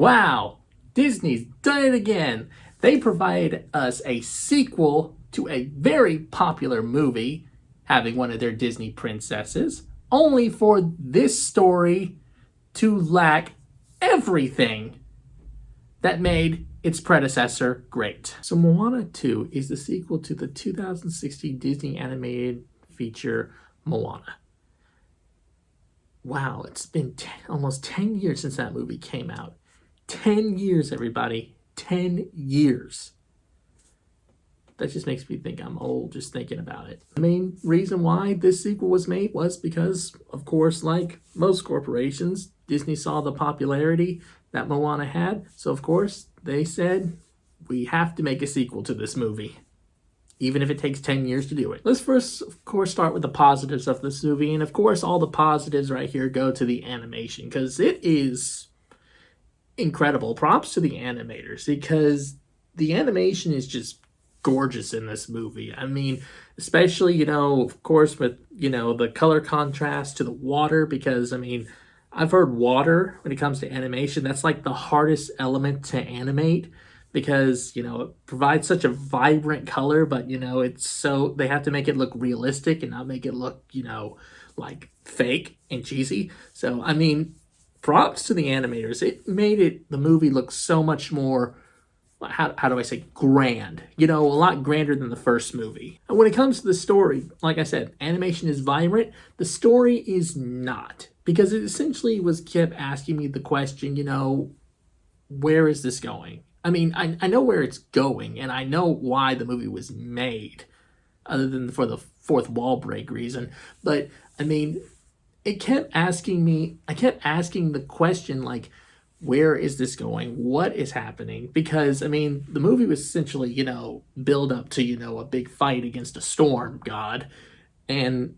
Wow, Disney's done it again. They provide us a sequel to a very popular movie having one of their Disney princesses, only for this story to lack everything that made its predecessor great. So Moana 2 is the sequel to the 2016 Disney animated feature Moana. Wow, it's been almost 10 years since that movie came out. 10 years, everybody. 10 years. That just makes me think I'm old just thinking about it. The main reason why this sequel was made was because, of course, like most corporations, Disney saw the popularity that Moana had. So, of course, they said, we have to make a sequel to this movie, even if it takes 10 years to do it. Let's first, of course, start with the positives of this movie. And, of course, all the positives right here go to the animation, because it is incredible. Props to the animators, because the animation is just gorgeous in this movie. I mean, especially, of course, with, the color contrast to the water, because, I mean, I've heard water, when it comes to animation, that's like the hardest element to animate, because, it provides such a vibrant color, but, it's so, they have to make it look realistic and not make it look, like fake and cheesy. So, I mean, props to the animators. It made the movie look so much more, how do I say, grand. A lot grander than the first movie. And when it comes to the story, like I said, animation is vibrant. The story is not. Because it essentially kept asking me the question, where is this going? I mean, I know where it's going, and I know why the movie was made, other than for the fourth wall break reason. But, I mean, I kept asking the question, like, where is this going? What is happening? Because, I mean, the movie was essentially, build up to, a big fight against a storm god. And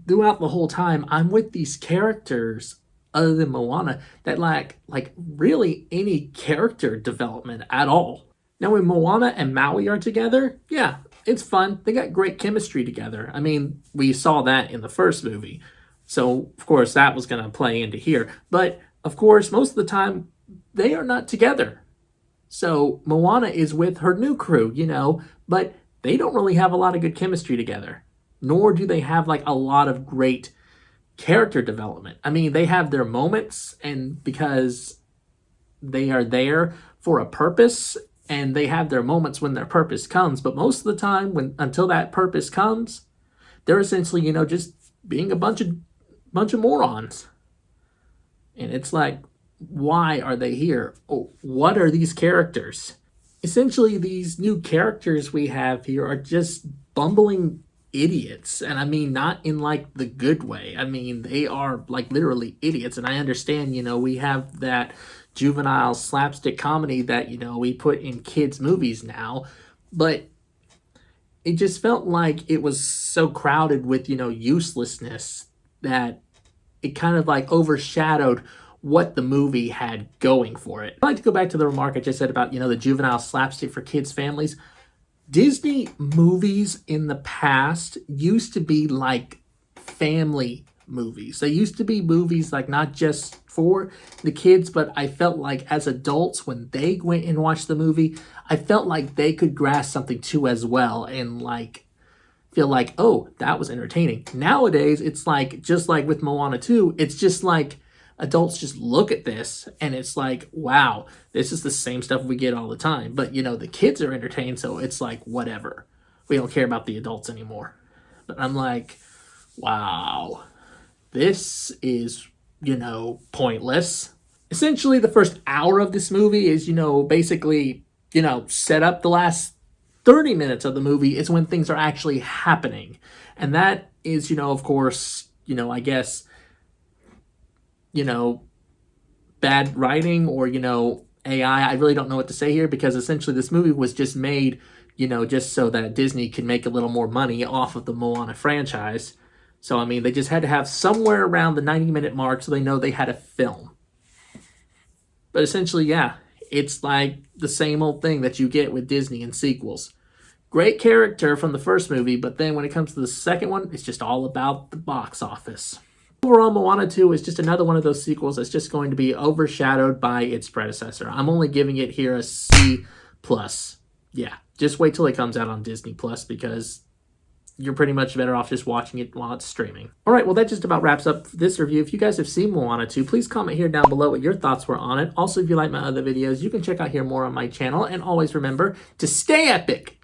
throughout the whole time, I'm with these characters, other than Moana, that lack, like, really any character development at all. Now, when Moana and Maui are together, yeah, it's fun. They got great chemistry together. I mean, we saw that in the first movie. So, of course, that was going to play into here. But, of course, most of the time, they are not together. So, Moana is with her new crew, but they don't really have a lot of good chemistry together. Nor do they have, like, a lot of great character development. I mean, they have their moments, and because they are there for a purpose, and they have their moments when their purpose comes. But most of the time, until that purpose comes, they're essentially, just being a bunch of morons. And it's like, why are they here? Oh, what are these characters? Essentially, these new characters we have here are just bumbling idiots. And I mean, not in like the good way. I mean, they are like literally idiots. And I understand, we have that juvenile slapstick comedy that, we put in kids' movies now. But it just felt like it was so crowded with, uselessness that it kind of like overshadowed what the movie had going for it. I'd like to go back to the remark I just said about, the juvenile slapstick for kids' families. Disney movies in the past used to be like family movies. They used to be movies like not just for the kids, but I felt like as adults, when they went and watched the movie, I felt like they could grasp something too as well and like feel like, oh, that was entertaining. Nowadays, it's like, just like with Moana 2, it's just like adults just look at this and it's like, wow, this is the same stuff we get all the time. But, the kids are entertained, so it's like, whatever. We don't care about the adults anymore. But I'm like, wow, this is, pointless. Essentially, the first hour of this movie is, basically, set up. The last 30 minutes of the movie is when things are actually happening. And that is, of course, I guess, bad writing or, AI. I really don't know what to say here, because essentially this movie was just made, just so that Disney could make a little more money off of the Moana franchise. So, I mean, they just had to have somewhere around the 90-minute mark so they know they had a film. But essentially, yeah, it's like the same old thing that you get with Disney and sequels. Great character from the first movie, but then when it comes to the second one, it's just all about the box office. Overall, Moana 2 is just another one of those sequels that's just going to be overshadowed by its predecessor. I'm only giving it here a C+. Yeah, just wait till it comes out on Disney Plus because you're pretty much better off just watching it while it's streaming. All right, well, that just about wraps up this review. If you guys have seen Moana 2, please comment here down below what your thoughts were on it. Also, if you like my other videos, you can check out here more on my channel. And always remember to stay epic!